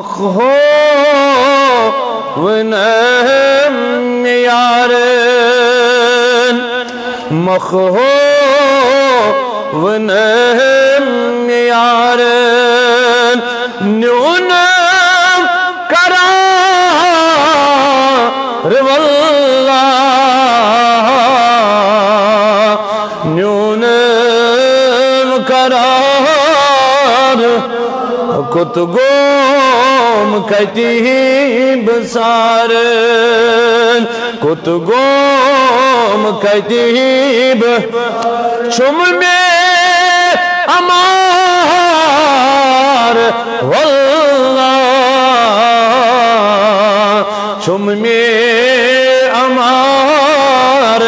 हो ونام يارن مخو ونام يارن نونم قرار والله نونم قرار كتقوم كتيب سارن كتقوم كتيب شم में अमार والله شم में अमार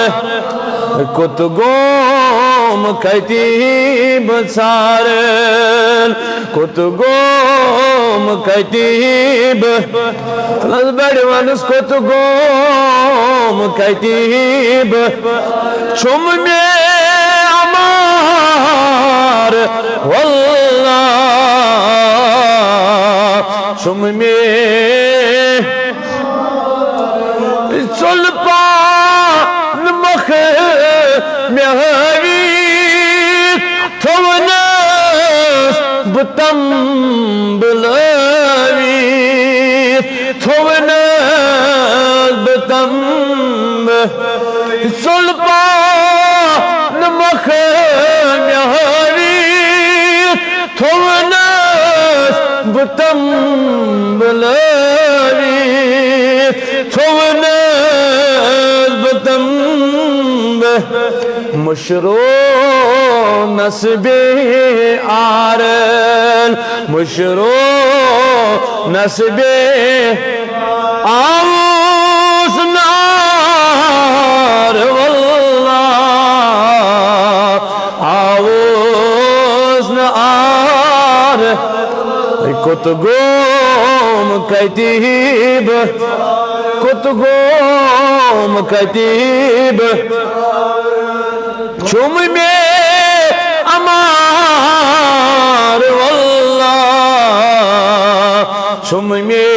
كتقوم كتيب سارن كتقوم كتيب البر ونس كتقوم كتيب شم में अमार والله شم में صلبا نمخ مهوي تونس بتم بلاوي تونس بتم صلبا نمخ مهوي تونس بتم بلاوي تونس بتم مشرو نسبي عارل مشرو نسبي عوز نار والله عوز نار كتقوم كتيب كتقوم كتيب شم में अमार والله شم में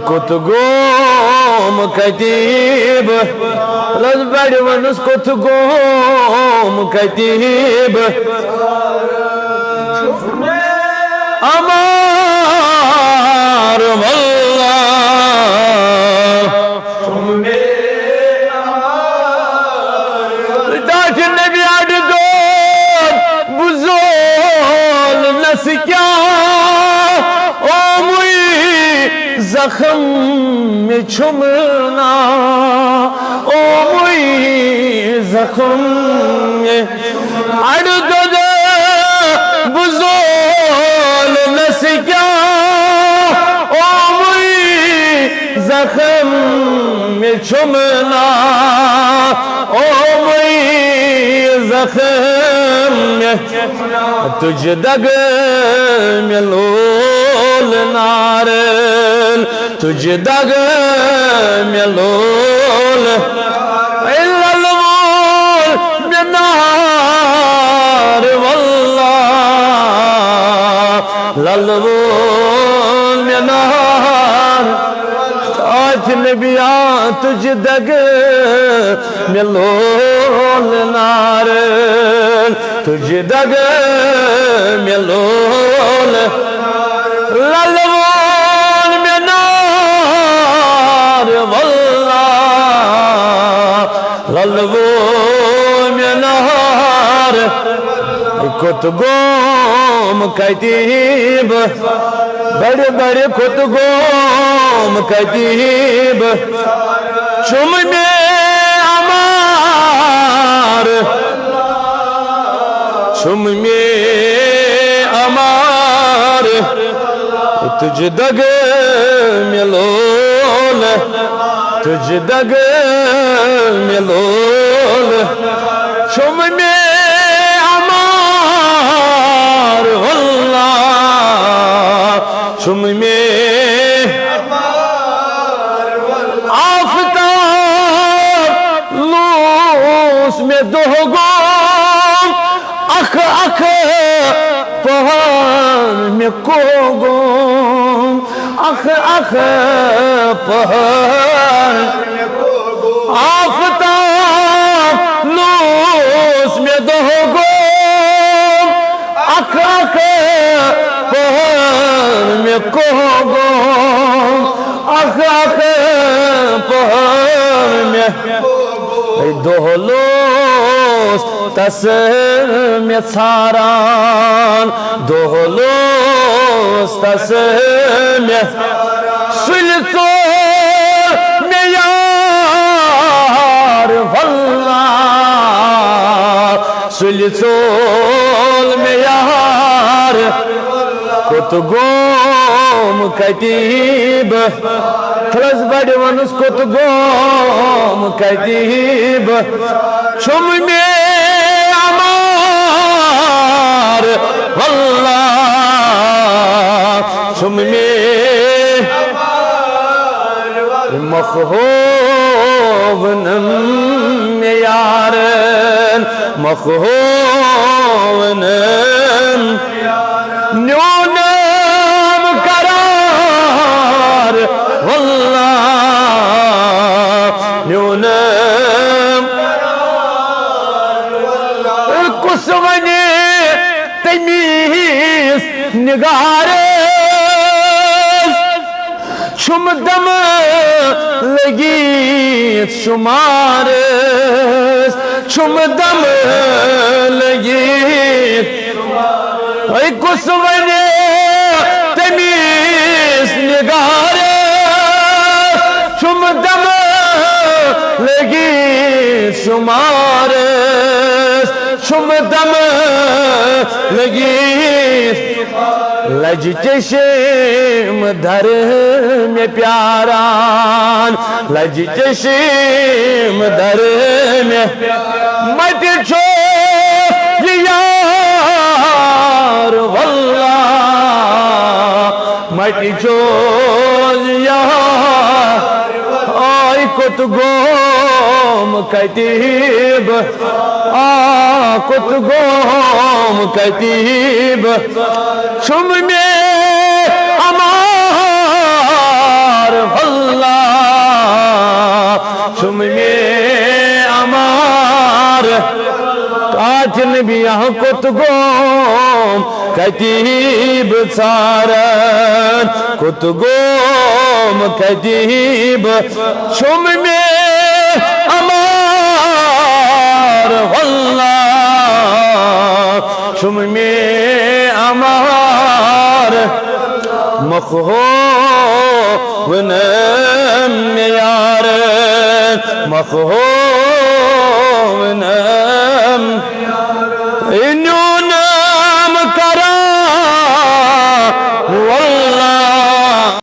كتقوم كتيب البر ونس كتقوم كتيب أمار والله داش النبي عددون بزول نسكا أمي زخم چمنا أمي زخم عددون بزول نسكا أمي زخم چمنا أمي زخم تجدق ملول نارل تجدق ملول إلا المول بنار والله للمول بنار نبيات تجدق ملول نار تجدق ملول للمول بنار والله للمول بنار كتقوم كتيب بڑے بڑے كتقوم كتيب شم में अमार شم में अमार تجدق ملول تجدق ملول شم में अमार والله شم में आफताब लूस में दोगो अख अख पहाड़ में को गो अख अख पहाड़ आफताब लूस में दो गो अख अख पहाड़ में को गो अख अख पहाड़ में दोहलोस तस में सारान दोहलोस तस में सुलतो में यार वल्ला सुलतो में यार कुत गोम कतीब खलस बड़ वनुस कुत गोम कतीब चुम में अमार वल्ला चुम में मखहोवन में यारन मखहोवन न्यूनम करार वल्ला न्यूनम कुसवने तमीज निगारे शुमदम लगी शुमार शुमदम लगी कुसवने तमीज निगारे शुमदम लगी शुमार शुमदम लगी लज चश्म धर में प्यारान लज चश्म धर में मत छो यार वल्ला मत छो यार आई कुत गोम कतीब कुत गोम कतीब चुम में अमार वल्ला चुम में अमार काचन भी यहाँ कुत गोम कतीब सारन कुत गोम कतीब चुम में अमार वल्ला चुम में अमार मखहोवन में यार मखहो